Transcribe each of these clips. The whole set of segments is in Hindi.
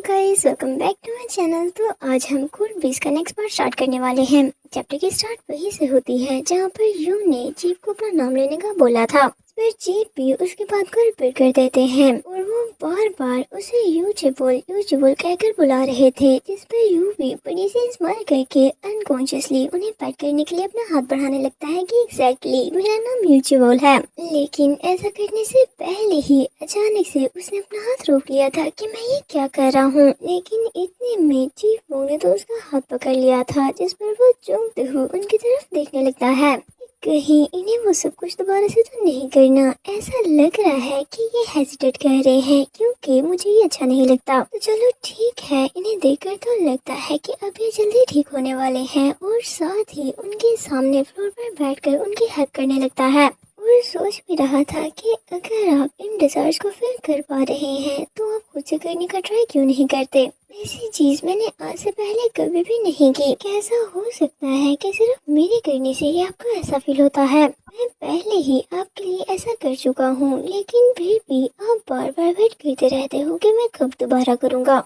Guys, welcome back to my channel. तो आज हम कोड 20 का नेक्स्ट पार्ट स्टार्ट करने वाले हैं। चैप्टर की स्टार्ट वहीं से होती है जहाँ पर यू ने जीप को अपना नाम लेने का बोला था। फिर जीप भी उसकी बात को रिपीट कर देते हैं और वो बार बार उसे यू जिबुल कहकर बुला रहे थे, जिस पर यू भी बड़ी सी स्माइल करके अनकॉन्शियसली उन्हें पैट करने के लिए अपना हाथ बढ़ाने लगता है कि एग्जैक्टली मेरा नाम यू जिबुल है। लेकिन ऐसा करने से पहले ही अचानक से उसने अपना हाथ रोक लिया था कि मैं ये क्या कर रहा हूँ। लेकिन इतने में चीफ ने तो उसका हाथ पकड़ लिया था, जिस पर वो चौंकते हुए उनकी तरफ देखने लगता है। कहीं इन्हें वो सब कुछ दोबारा से तो नहीं करना। ऐसा लग रहा है कि ये हेजिटेट कर रहे हैं क्योंकि मुझे ये अच्छा नहीं लगता। तो चलो ठीक है, इन्हें देखकर तो लगता है कि अब ये जल्दी ठीक होने वाले हैं और साथ ही उनके सामने फ्लोर पर बैठकर उनकी हेल्प करने लगता है। और सोच भी रहा था कि अगर आप इन डिजायर्स को फिल कर पा रहे हैं तो आप खुद से करने का ट्राई क्यों नहीं करते। ऐसी चीज मैंने आज से पहले कभी भी नहीं की। कैसा हो सकता है कि सिर्फ मेरे करने से ही आपको ऐसा फील होता है। मैं पहले ही आपके लिए ऐसा कर चुका हूँ, लेकिन फिर भी आप बार बार वेट करते रहते हो कि मैं कब दोबारा करूँगा।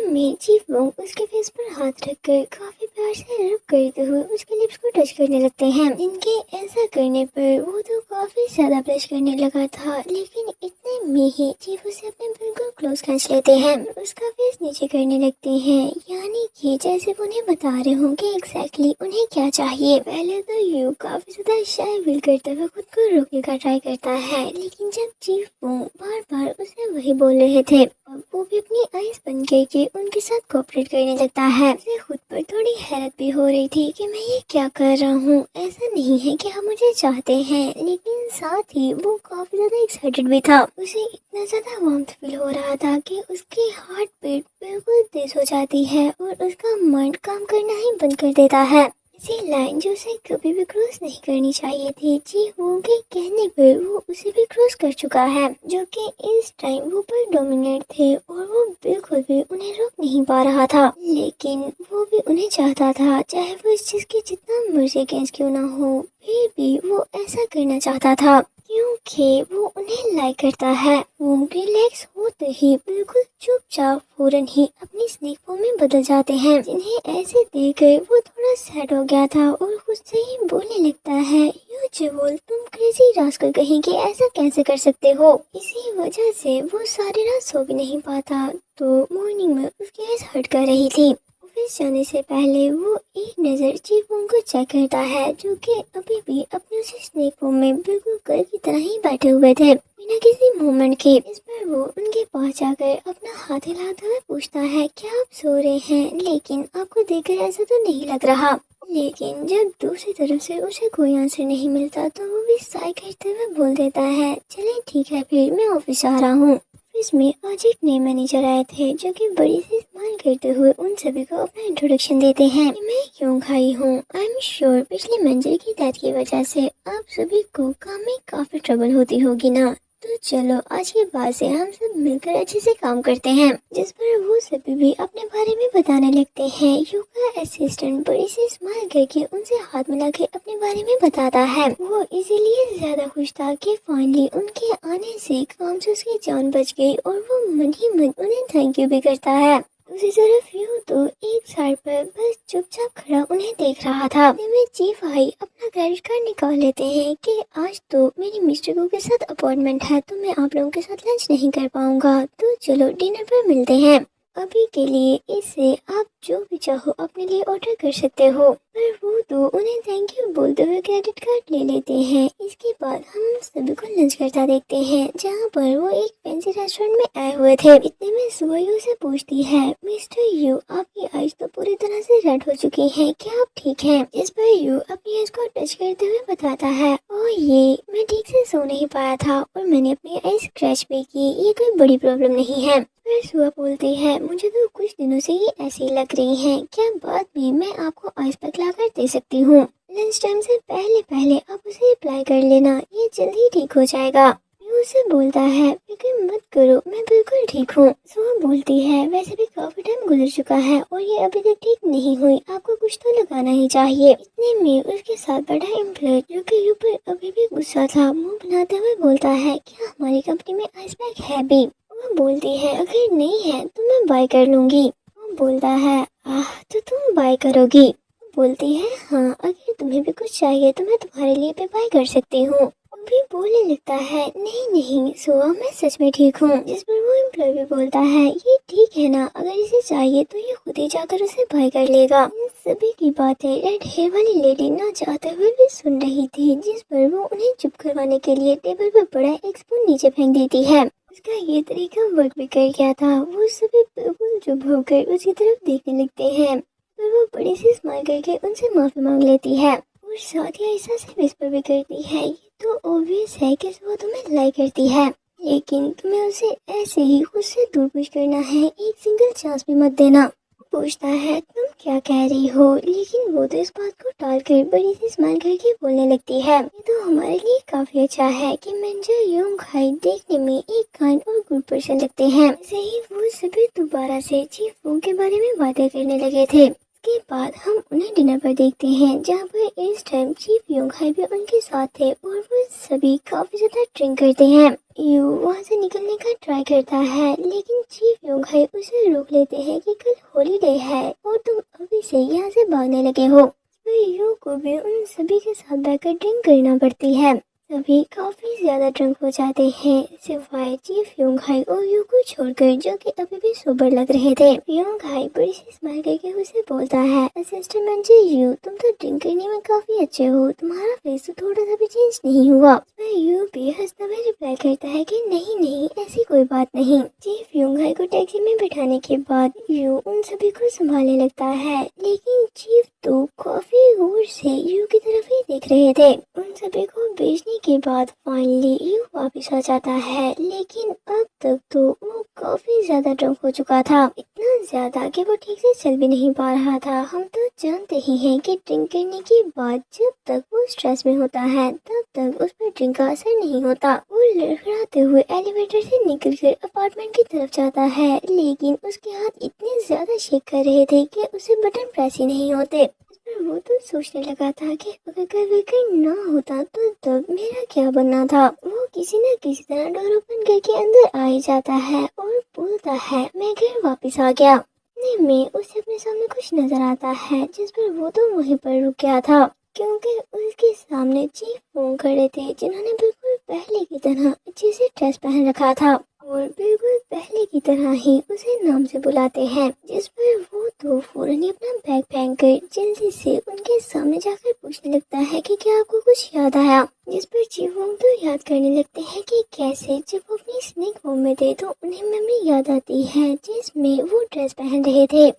में चीफ वोंग उसके फेस पर हाथ रखकर काफी प्यार से रब करते हुए उसके लिप्स को टच करने लगते हैं। इनके ऐसा करने पर वो तो काफी ज्यादा ब्लश करने लगा था, लेकिन इतने में ही चीफ उसे अपने बिल्कुल क्लोज खींच लेते हैं, उसका फेस नीचे करने लगते हैं, यानी कि जैसे वो उन्हें बता रहे हों कि एग्जैक्टली उन्हें क्या चाहिए। पहले तो यू काफी ज्यादा शाय फील करते हुए खुद को रोकने का ट्राई करता है, लेकिन जब चीफ वोंग बार बार उसे वही बोल रहे थे, वो भी अपनी आईज बंद करके उनके साथ कोऑपरेट करने लगता है। उसे खुद पर थोड़ी हैरत भी हो रही थी कि मैं ये क्या कर रहा हूँ। ऐसा नहीं है कि हम मुझे चाहते हैं, लेकिन साथ ही वो काफी ज्यादा एक्साइटेड भी था। उसे इतना ज्यादा वार्मथ फील हो रहा था कि उसकी हार्ट बीट बिल्कुल तेज हो जाती है और उसका माइंड काम करना ही बंद कर देता है। ऐसी लाइन जो उसे कभी भी क्रॉस नहीं करनी चाहिए थी, जी वो के कहने पर वो उसे भी क्रॉस कर चुका है, जो कि इस टाइम वो पर डोमिनेट थे और वो बिल्कुल भी उन्हें रोक नहीं पा रहा था। लेकिन वो भी उन्हें चाहता था, चाहे वो इस चीज के जितना मर्जी अगेंस्ट क्यों ना हो, फिर भी वो ऐसा करना चाहता था क्योंकि वो उन्हें लाइक करता है। वो रिलैक्स होते ही बिल्कुल चुपचाप फौरन ही अपनी स्नेक फॉर्म में बदल जाते हैं, जिन्हें ऐसे देखकर वो थोड़ा सैड हो गया था और खुद से ही बोलने लगता है, यू जिबुल तुम क्रेजी रास्कल कहीं कि ऐसा कैसे कर सकते हो। इसी वजह से वो सारी रात सो भी नहीं पाता, तो मॉर्निंग में उसकी आइज हर्ट कर रही थी। ऑफिस जाने से पहले वो एक नज़र चीफ वोंग को चेक करता है, जो कि अभी भी अपने उसी स्नेक फॉर्म में बिल्कुल कल की तरह ही बैठे हुए थे बिना किसी मूवमेंट के। इस पर वो उनके पास जाकर अपना हाथ हिलाते हुए पूछता है, क्या आप सो रहे हैं? लेकिन आपको देखकर ऐसा तो नहीं लग रहा। लेकिन जब दूसरी तरफ से उसे कोई आंसर नहीं मिलता तो वो भी साय करते हुए बोल देता है, चले ठीक है फिर मैं ऑफिस आ रहा हूँ। इसमें आज एक नए मैनेजर आए थे, जो कि बड़ी सी स्माइल करते हुए उन सभी को अपना इंट्रोडक्शन देते हैं। मैं योंग हाई हूँ। आई एम श्योर पिछले मैनेजर की डेथ की वजह से आप सभी को काम में काफी ट्रबल होती होगी ना। तो चलो आज के बाद से हम सब मिलकर अच्छे से काम करते हैं। जिस पर वो सभी भी अपने बारे में बताने लगते हैं। यू का असिस्टेंट बड़ी सी स्माइल करके उनसे हाथ मिला के अपने बारे में बताता है। वो इसीलिए ज्यादा खुश था कि फाइनली उनके आने से काम से उसकी जान बच गई और वो मन ही मन उन्हें थैंक यू भी करता है। दूसरी तरफ यू तो एक साइड पर बस चुपचाप खड़ा उन्हें देख रहा था। में चीफ भाई अपना क्रेडिट कार्ड निकाल लेते हैं कि आज तो मेरी मिस्टर को के साथ अपॉइंटमेंट है, तो मैं आप लोगों के साथ लंच नहीं कर पाऊंगा, तो चलो डिनर पर मिलते हैं। अभी के लिए इससे आप जो भी चाहो अपने लिए ऑर्डर कर सकते हो। पर वो तो उन्हें थैंक यू बोलते हुए क्रेडिट कार्ड ले लेते हैं। इसके बाद हम सभी को लंच करता देखते हैं, जहाँ पर वो एक फैंसी रेस्टोरेंट में आए हुए थे। इतने में सुबह यू से पूछती है, मिस्टर यू आपकी आइज तो पूरी तरह से रेड हो चुकी हैं, क्या आप ठीक हैं? इस पर यू अपनी आइज को टच करते हुए बताता है, ओ ये मैं ठीक से सो नहीं पाया था और मैंने अपनी आइज क्रैच भी की, ये कोई बड़ी प्रॉब्लम नहीं है। फिर सुबह बोलती है, मुझे तो कुछ दिनों से ये ऐसी लग रही है, क्या बाद में मैं आपको आइस पैक ला कर दे सकती हूँ? लंच टाइम से पहले पहले आप उसे अप्लाई कर लेना, ये जल्दी ठीक हो जाएगा। उसे बोलता है, फिक्र मत करो मैं बिल्कुल ठीक हूँ। सुबह बोलती है, वैसे भी काफी टाइम गुजर चुका है और ये अभी तक ठीक नहीं हुई, आपको कुछ तो लगाना ही चाहिए। इतने में उसके साथ बैठा एम्प्लॉय, जो कि यू पर अभी भी गुस्सा था, मुंह बनाते हुए बोलता है, क्या हमारी कंपनी में आइस पैक है भी? वो बोलती है अगर नहीं है तो मैं बाय कर लूंगी। वो बोलता है आह तो तुम बाय करोगी। वो बोलती है हाँ अगर तुम्हें भी कुछ चाहिए तो मैं तुम्हारे लिए भी बाय कर सकती हूँ। वो भी बोलने लगता है नहीं नहीं सुआ मैं सच में ठीक हूँ। जिस पर वो एम्प्लॉय भी बोलता है ये ठीक है ना, अगर इसे चाहिए तो ये खुद ही जाकर उसे बाय कर लेगा। इन सभी की बातें रेड हेयर वाली लेडी ना चाहते हुए भी सुन रही थी, जिस पर वो उन्हें चुप करवाने के लिए टेबल पर पड़ा एक स्पून नीचे फेंक देती है। उसका ये तरीका वर्क भी कर गया था। वो सभी बिल्कुल चुप होकर उसकी तरफ देखने लगते हैं, पर वो बड़ी सी स्माइल करके उनसे माफी मांग लेती है और साथ ही ऐसा से विस्पर भी करती है ये तो ऑब्वियस है कि वो तुम्हें लाइक करती है, लेकिन तुम्हें उसे ऐसे ही खुद से दूर पुश करना है, एक सिंगल चांस भी मत देना। पूछता है तुम क्या कह रही हो, लेकिन वो तो इस बात को टालकर बड़ी सी स्माइल करके बोलने लगती है ये तो हमारे लिए काफी अच्छा है कि मिंजर योंग हाई देखने में एक काइंड और गुड पर्सन लगते हैं। ऐसे ही वो सभी दोबारा से चीफ वोंग के बारे में बातें करने लगे थे। के बाद हम उन्हें डिनर पर देखते हैं, जहाँ पर इस टाइम चीफ योंग हाई भी उनके साथ थे और वो सभी काफी ज्यादा ड्रिंक करते हैं। यू वहाँ से निकलने का ट्राई करता है, लेकिन चीफ योंग हाई उसे रोक लेते हैं कि कल हॉलीडे है और तुम अभी से यहाँ से भागने लगे हो। फिर यू को भी उन सभी के साथ बैठकर ड्रिंक करना पड़ती है। सभी काफी ज्यादा ड्रंक हो जाते हैं सिवाय चीफ योंग हाई और यू को छोड़कर, जो कि अभी भी सोबर लग रहे थे। योंग हाई बड़ी सी स्माइल करके उसे बोलता है असिस्टेंट मैनेजर यू तुम तो ड्रिंक करने में काफी अच्छे हो, तुम्हारा फेस तो थोड़ा सा भी चेंज नहीं हुआ। यू भी हंसता हुआ रिप्लाई करता है कि नहीं नहीं ऐसी कोई बात नहीं। चीफ योंग हाई को टैक्सी में बिठाने के बाद यू उन सभी को संभालने लगता है, लेकिन चीफ तो काफी गौर से यू की तरफ ही देख रहे थे। उन सभी को बेचने के बाद फाइनली यू वापस आ जाता है, लेकिन अब तक तो वो काफी ज्यादा ड्रंक हो चुका था, इतना ज्यादा कि वो ठीक से चल भी नहीं पा रहा था। हम तो जानते ही हैं कि ड्रिंक करने के बाद जब तक वो स्ट्रेस में होता है तब तक उस पर ड्रिंक का असर नहीं होता। वो लड़खड़ाते हुए एलिवेटर से निकलकर अपार्टमेंट की तरफ जाता है, लेकिन उसके हाथ इतने ज्यादा शेक कर रहे थे कि उसे बटन प्रेस ही नहीं होते। वो तो सोचने लगा था कि अगर कल ना होता तो तब मेरा क्या बनना था। वो किसी न किसी तरह डोर ओपन करके अंदर आ ही जाता है और बोलता है मैं घर वापस आ गया। इतने में उसे अपने सामने कुछ नजर आता है, जिस पर वो तो वहीं पर रुक गया था, क्योंकि उसके सामने चीफ वोंग खड़े थे, जिन्होंने बिल्कुल पहले की तरह अच्छे से ड्रेस पहन रखा था और बिल्कुल पहले की तरह ही उसे नाम से बुलाते हैं। जिस पर वो तो फौरन ही अपना बैग फेंक कर जल्दी से उनके सामने जाकर पूछने लगता है कि क्या आपको कुछ याद आया। जिस पर चीफ वोंग तो याद करने लगते हैं कि कैसे जब वो अपनी स्नेक होम में थे तो उन्हें मेमोरी याद आती है जिसमें वो ड्रेस पहन रहे थे।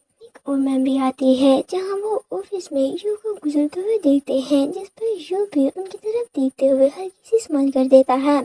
और मैम भी आती है जहाँ वो ऑफिस में यू को गुजरते हुए देखते हैं, जिस पर यू भी उनकी तरफ देखते हुए हल्की सी स्माइल कर देता है,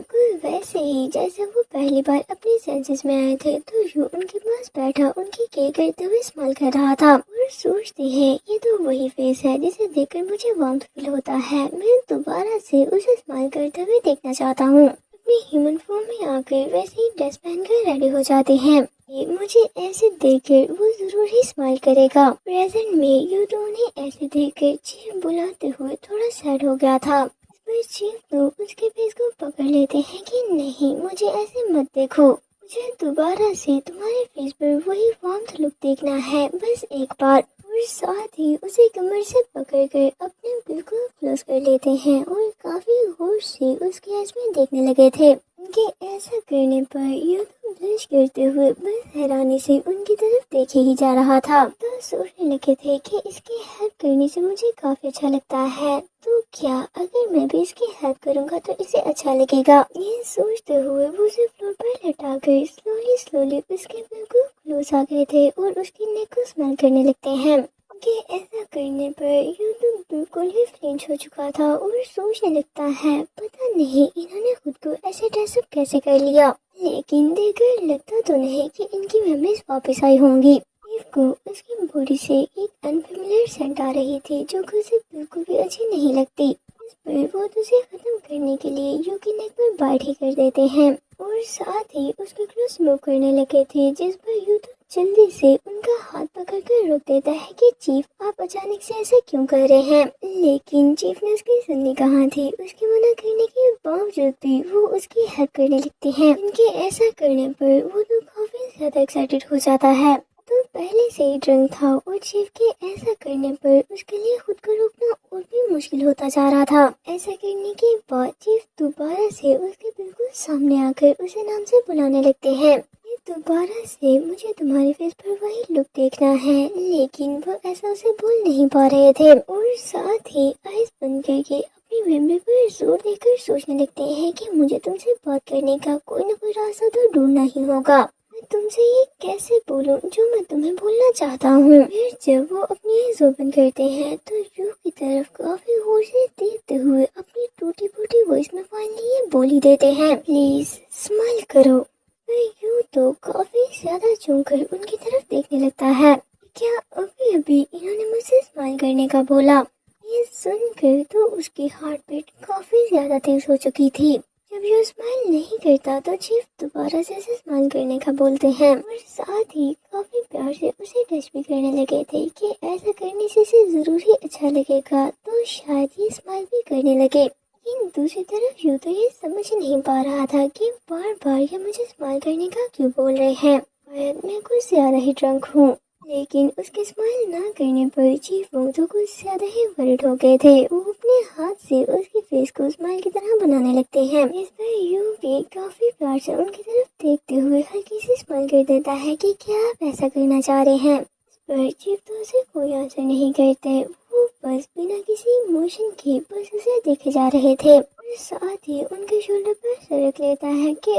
वैसे ही जैसे वो पहली बार अपने सेंसेस में आए थे। तो यू उनके पास बैठा उनकी केयर करते हुए स्माइल कर रहा था और सोचते हैं ये तो वही फेस है जिसे देखकर मुझे वार्मथ फील होता है, मैं दोबारा से उसे स्माइल करते हुए देखना चाहता हूँ। अपनी ह्यूमन फॉर्म में आकर वैसे ही ड्रेस पहनकर रेडी हो जाते हैं। मुझे ऐसे देखकर वो जरूर ही स्माइल करेगा। प्रेजेंट में यू तो उन्हें ऐसे देखकर चीफ बुलाते हुए थोड़ा सैड हो गया था। पर चीफ तो उसके फेस को पकड़ लेते हैं कि नहीं मुझे ऐसे मत देखो, मुझे दोबारा से तुम्हारे फेस पर वही वार्मथ लुक देखना है बस एक बार। और साथ ही उसे कमर से पकड़कर अपने बिल्कुल क्लोज कर लेते हैं और काफी गौर से उसके आईज में देखने लगे थे। उनके ऐसा करने पर यू तो ब्लश करते हुए बस हैरानी से उनकी तरफ देखे ही जा रहा था। तो सोचने लगे थे कि इसकी हेल्प करने से मुझे काफी अच्छा लगता है, तो क्या अगर मैं भी इसकी हेल्प करूंगा तो इसे अच्छा लगेगा। ये सोचते हुए वो उसे फ्लोर पर लटाकर स्लोली स्लोली उसके बिल्कुल क्लोज आ गए थे और उसकी नेक को स्मेल करने लगते हैं। कि ऐसा करने पर यू तो बिल्कुल ही फ्लिंच हो चुका था और सोचने लगता है पता नहीं इन्होंने खुद को ऐसे ड्रेसअप कैसे कर लिया, लेकिन देखकर लगता तो नहीं कि इनकी मेमोरीज वापस आई होंगी। स्टीव को उसकी बॉडी से एक अनफेमिलियर सेंट आ रही थी जो कि उसे बिल्कुल भी अच्छी नहीं लगती। इस पर वो उसे खत्म करने के लिए यू की नेक पर बाइट ही कर देते हैं और साथ ही उसके क्लोज स्मोक करने लगे थे, जिस पर यू तो जल्दी से उनका हाथ पकड़कर उसे रोक देता है कि चीफ आप अचानक से ऐसा क्यों कर रहे हैं, लेकिन चीफ ने उसकी सुननी कहाँ थी। उसके मना करने के बावजूद भी वो उसकी हेल्प करने लगती है। उनके ऐसा करने पर वो तो काफी ज्यादा एक्साइटेड हो जाता है। तो पहले से ही ड्रंक था और चीफ के ऐसा करने पर उसके लिए खुद को रोकना और भी मुश्किल होता जा रहा था। ऐसा करने के बाद चीफ दोबारा से उसके बिल्कुल सामने आकर उसे नाम से बुलाने लगते हैं। ये दोबारा से मुझे तुम्हारे फेस पर वही लुक देखना है, लेकिन वो ऐसा उसे बोल नहीं पा रहे थे और साथ ही आइस बंद करके अपनी मेमोरी पर जोर देकर सोचने लगते हैं कि मुझे तुमसे बात करने का कोई न कोई रास्ता तो ढूंढना ही होगा। मैं तुमसे ये कैसे बोलूं जो मैं तुम्हें बोलना चाहता हूँ। फिर जब वो अपनी आइज ओपन करते हैं तो यू की तरफ काफी होश से देखते हुए अपनी टूटी फूटी वॉइस में फाइनली ये बोली देते हैं, प्लीज स्माइल करो। फिर यू तो काफी ज्यादा चौंक कर उनकी तरफ देखने लगता है। क्या अभी अभी इन्होंने मुझसे स्माइल करने का बोला? ये सुनकर तो उसकी हार्ट बीट काफी ज्यादा तेज हो चुकी थी। जब ये स्माइल नहीं करता तो चीफ दोबारा से उसे स्माइल करने का बोलते हैं और साथ ही काफी प्यार से उसे टच भी करने लगे थे कि ऐसा करने से इसे जरूर ही अच्छा लगेगा, तो शायद ये स्माइल भी करने लगे। लेकिन दूसरी तरफ यूं तो ये समझ नहीं पा रहा था कि बार बार ये मुझे स्माइल करने का क्यों बोल रहे हैं। शायद मैं कुछ ज्यादा ही ड्रंक हूँ। लेकिन उसके स्माइल ना करने पर चीफ वो तो कुछ ज्यादा ही वर्ड हो गए थे। वो अपने हाथ से उसके फेस को स्माइल की तरह बनाने लगते हैं। इस पर यू भी काफी प्यार से उनकी तरफ देखते हुए हल्की सी स्माइल कर देता है कि क्या आप ऐसा करना चाह रहे हैं। इस पर चीफ तो उसे कोई आंसर नहीं करते। वो बस बिना किसी इमोशन के बस उसे देखे जा रहे थे और साथ ही उनके शोल्डर पर सर रख लेता है कि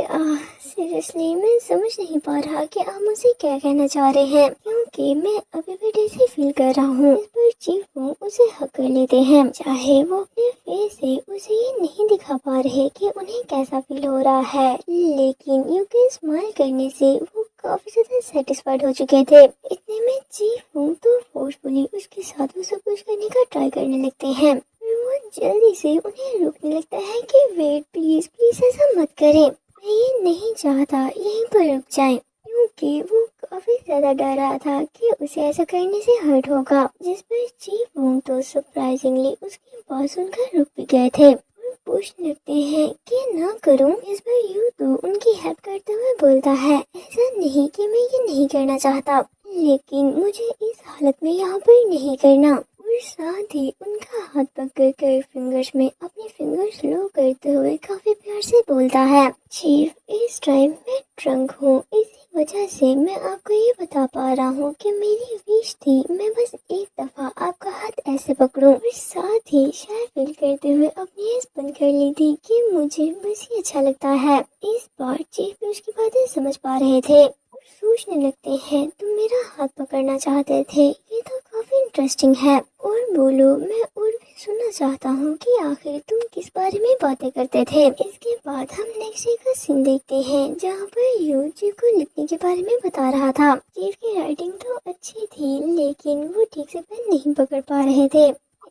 सीरियसली मैं समझ नहीं पा रहा कि आप मुझसे क्या कहना चाह रहे हैं, क्योंकि मैं अभी भी जैसे फील कर रहा हूँ। इस पर चीफ वो उसे हक कर लेते हैं, चाहे वो अपने फेस से उसे ये नहीं दिखा पा रहे कि उन्हें कैसा फील हो रहा है, लेकिन यू के स्माइल करने से वो काफी ज्यादा सेटिस्फाइड हो चुके थे। इतने में चीफ वो तो फोर्सफुली उसके साथ वो सब कुछ करने का ट्राई करने लगते हैं। वो जल्दी से उन्हें रोकने लगता है कि वेट प्लीज प्लीज ऐसा मत करें, मैं ये नहीं चाहता, यहीं पर रुक जाएं, क्योंकि वो काफी ज्यादा डर रहा था कि उसे ऐसा करने से हर्ट होगा। जिस पर चीफ वोंग तो सरप्राइजिंगली उसकी बात सुनकर रुक भी गए थे और पूछने लगते हैं कि ना करूं। इस पर यू तो उनकी हेल्प करते हुए बोलता है, ऐसा नहीं कि मैं ये नहीं करना चाहता, लेकिन मुझे इस हालत में यहाँ पर नहीं करना। और साथ ही उनका हाथ पकड़ कर फिंगर्स में अपने फिंगर्स लो करते हुए काफी प्यार से बोलता है, चीफ इस टाइम मैं ड्रंक हूँ, इसी वजह से मैं आपको ये बता पा रहा हूँ कि मेरी विश थी मैं बस एक दफा आपका हाथ ऐसे पकड़ूं और साथ ही शायद फील करते हुए अपनी आँख बंद कर ली थी कि मुझे बस ये अच्छा लगता है। इस बार चीफ भी उसकी बातें समझ पा रहे थे और सोचने लगते हैं, तुम मेरा हाथ पकड़ना चाहते थे, ये तो काफी इंटरेस्टिंग है, और बोलो मैं और भी सुनना चाहता हूँ कि आखिर तुम किस बारे में बातें करते थे। इसके बाद हम नेक्स्ट डे का सीन देखते हैं जहाँ पर यू चीफ को लिखने के बारे में बता रहा था। चीफ की राइटिंग तो अच्छी थी, लेकिन वो ठीक से पेन नहीं पकड़ पा रहे थे।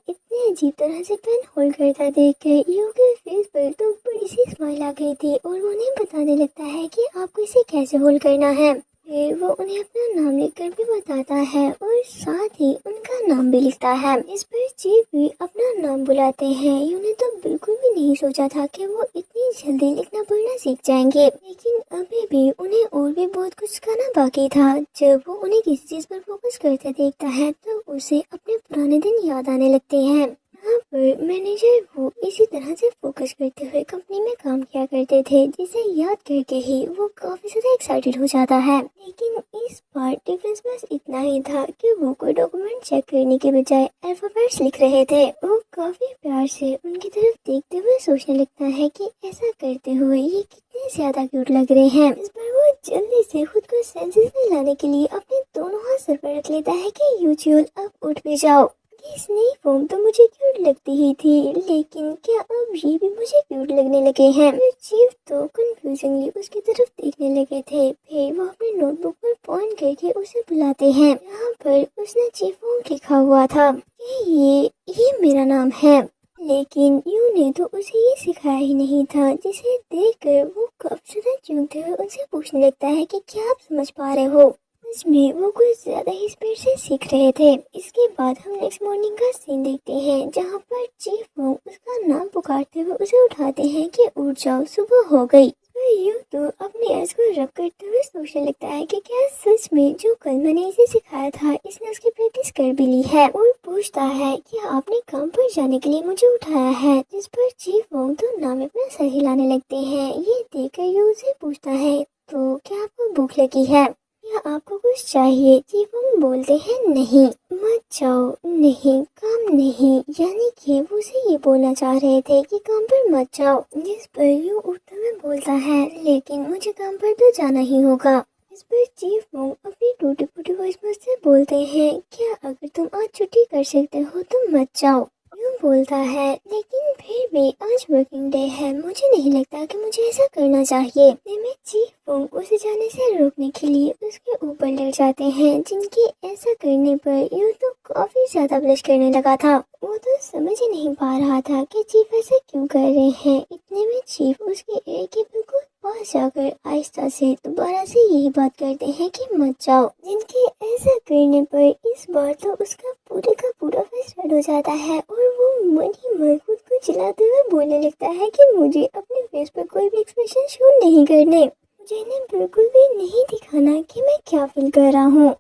इतने अजीब तरह से पेन होल्ड करता देख कर यू के फेस पर तो बड़ी सी स्माइल आ गई थी और वो उन्हें बताने लगता है कि आपको इसे कैसे होल्ड करना है। फिर वो उन्हें अपना नाम लिखकर भी बताता है और साथ ही उनका नाम भी लिखता है। इस पर चीफ भी अपना नाम बुलाते हैं। यू ने तो बिल्कुल भी नहीं सोचा था कि वो इतनी जल्दी लिखना पढ़ना सीख जाएंगे, लेकिन अभी भी उन्हें और भी बहुत कुछ करना बाकी था। जब वो उन्हें किसी चीज पर फोकस करते देखता है तो उसे अपने पुराने दिन याद आने लगते हैं। यहाँ पर मैनेजर वो इसी तरह से फोकस करते हुए कंपनी में काम किया करते थे, जिसे याद करके ही वो काफी ज्यादा एक्साइटेड हो जाता है। लेकिन इस बार डिफरेंस बस इतना ही था कि वो कोई डॉक्यूमेंट चेक करने के बजाय अल्फाबेट्स लिख रहे थे। वो काफी प्यार से उनकी तरफ देखते हुए सोचने लगता है कि ऐसा करते हुए ये कितने ज्यादा क्यूट लग रहे हैं। इस बार वो जल्दी से खुद को सेंसेस में लाने के लिए अपने दोनों हाथ सर पर रख लेता है कि यूजुअल अब उठ भी जाओ। ये स्नेक फॉर्म तो मुझे क्यूट लगती ही थी, लेकिन क्या अब ये भी मुझे क्यूट लगने लगे हैं। फिर चीफ तो कंफ्यूजिंगली उसकी तरफ देखने लगे थे। फिर वो अपने नोटबुक पर पॉइंट करके उसे बुलाते हैं। यहाँ पर उसने चीफ फॉर्म लिखा हुआ था कि ये मेरा नाम है, लेकिन यू ने तो उसे ये सिखाया ही नहीं था, जिसे देखकर वो काफी ज्यादा चौंकते हुए उनसे पूछने लगता है कि क्या आप समझ पा रहे हो। सच में वो कुछ ज्यादा ही स्पीड से सीख रहे थे। इसके बाद हम नेक्स्ट मॉर्निंग का सीन देखते हैं जहाँ पर चीफ वो उसका नाम पुकारते हुए उसे उठाते हैं कि उठ जाओ, सुबह हो गई। यूं तो अपने एज को रब करते हुए सोचने लगता है कि क्या सच में जो कल मैंने इसे सिखाया था इसने उसकी प्रैक्टिस कर भी ली है, और पूछता है कि आपने काम पर जाने के लिए मुझे उठाया है। जिस पर चीफ वोंग तो नाम अपना सर हिलाने लगते हैं। ये देखकर यू उसे पूछता है तो क्या आपको भूख लगी है या आपको कुछ चाहिए। चीफ वोंग बोलते हैं नहीं, मत जाओ, नहीं काम नहीं, यानी कि वो उसे ये बोलना चाह रहे थे कि काम पर मत जाओ। जिस पर यू उठते हुए बोलता है लेकिन मुझे काम पर तो जाना ही होगा। इस पर चीफ वोंग अपनी टूटी फूटी वॉइस में से बोलते हैं क्या अगर तुम आज छुट्टी कर सकते हो तो मत जाओ। यूं बोलता है लेकिन फिर भी आज वर्किंग डे है, मुझे नहीं लगता कि मुझे ऐसा करना चाहिए। में चीफ वोंग उसे जाने से रोकने के लिए उसके ऊपर लड़ जाते हैं, जिनके ऐसा करने पर यूं तो काफी ज्यादा ब्लश करने लगा था। वो तो समझ ही नहीं पा रहा था कि चीफ ऐसा क्यों कर रहे हैं। इतने में चीफ उसके एयर के बिल्कुल पास जाकर आहिस्ता से दोबारा से यही बात करते हैं कि मत जाओ। जिनके ऐसा करने पर इस बार तो उसका पूरे का पूरा फेस रेड हो जाता है और वो मन ही मन खुद को चिल्लाते हुए बोलने लगता है कि मुझे अपने फेस पर कोई भी एक्सप्रेशन शो नहीं करने, मुझे इन्हें बिल्कुल भी नहीं दिखाना कि मैं क्या फील कर रहा हूँ।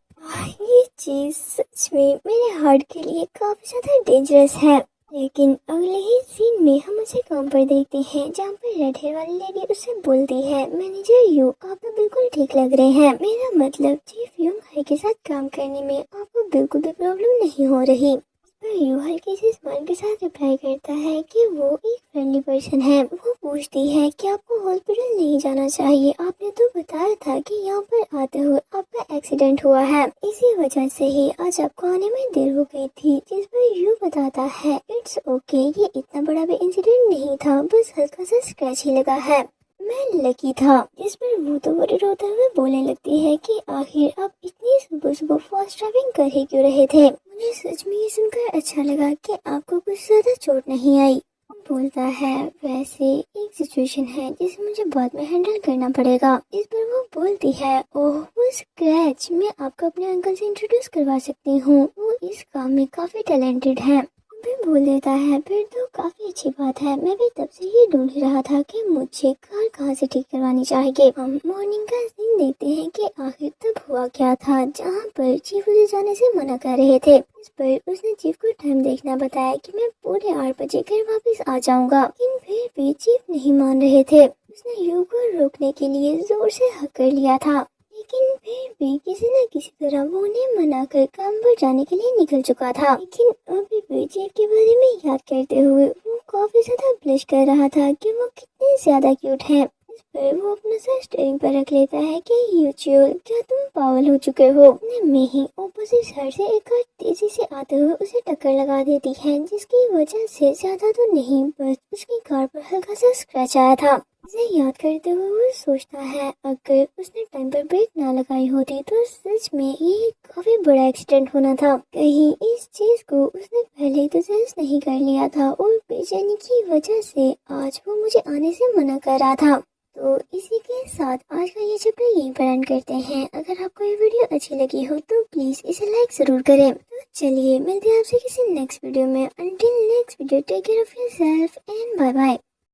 ये चीज सच में मेरे हार्ट के लिए काफी ज्यादा डेंजरस है। लेकिन अगले ही सीन में हम उसे काम पर देखते हैं जहाँ पर रेड हेयर वाली लेडी उसे बोलती है मैनेजर यू, आप तो बिल्कुल ठीक लग रहे हैं। मेरा मतलब चीफ यूंग हाई के साथ काम करने में आपको बिल्कुल भी प्रॉब्लम नहीं हो रही। पर यू हल्के से स्माइल के साथ रिप्लाई करता है कि वो एक फ्रेंडली पर्सन है। वो पूछती है कि आपको हॉस्पिटल नहीं जाना चाहिए, आपने तो बताया था कि यहाँ पर आते हुए आपका एक्सीडेंट हुआ है, इसी वजह से ही आज आपको आने में देर हो गई थी। जिस पर यू बताता है इट्स ओके, ये इतना बड़ा भी इंसिडेंट नहीं था, बस हल्का सा स्क्रैच ही लगा है, मैं लकी था। जिस पर वो तो बड़े रोते हुए बोलने लगती है कि आखिर आप इतनी सुबह सुबह फास्ट ड्राइविंग कर ही क्यों रहे थे। मुझे सच में ये सुनकर अच्छा लगा कि आपको कुछ ज्यादा चोट नहीं आई। बोलता है वैसे एक सिचुएशन है जिसे मुझे बाद में हैंडल करना पड़ेगा। इस पर वो बोलती है ओह वो स्क्रैच, मैं आपको अपने अंकल से इंट्रोड्यूस करवा सकती हूँ, वो इस काम में काफी टैलेंटेड है। भी बोल देता है फिर तो काफी अच्छी बात है, मैं भी तब से ये ढूंढ ही रहा था कि मुझे कार कहाँ से ठीक करवानी चाहिए। हम मॉर्निंग का सीन देखते हैं कि आखिर तब हुआ क्या था जहाँ पर चीफ उसे जाने से मना कर रहे थे। इस पर उसने चीफ को टाइम देखना बताया कि मैं पूरे 8 बजे घर वापस आ जाऊंगा, लेकिन फिर भी चीफ नहीं मान रहे थे। उसने यू को रोकने के लिए जोर से हक कर लिया था, लेकिन फिर भी किसी न किसी तरह वो उन्हें मना कर काम पर जाने के लिए निकल चुका था। लेकिन अभी भी चीफ के बारे में याद करते हुए वो काफी ज्यादा ब्लश कर रहा था कि वो कितने ज्यादा क्यूट हैं। इस पर वो अपना सर स्टीयरिंग पर रख लेता है कि यूचुअल क्या तुम पागल हो चुके हो। में ही ऑपोजिट साइड से एक कार तेजी से आते हुए उसे टक्कर लगा देती है, जिसकी वजह से ज्यादा तो नहीं बस उसकी कार पर हल्का सा स्क्रैच आया था। इसे याद करते हुए वो सोचता है अगर उसने टाइम पर ब्रेक ना लगाई होती तो सच में ये काफी बड़ा एक्सीडेंट होना था। कहीं इस चीज को उसने पहले तो सेंस नहीं कर लिया था और बेचैनी की वजह से आज वो मुझे आने से मना कर रहा था। तो इसी के साथ आज का ये चैप्टर यहीं पर एंड करते हैं। अगर आपको ये वीडियो अच्छी लगी हो तो प्लीज इसे लाइक जरूर करें। तो चलिए मिलते हैं आपसे किसी नेक्स्ट वीडियो में। Until next video take care of yourself and bye bye.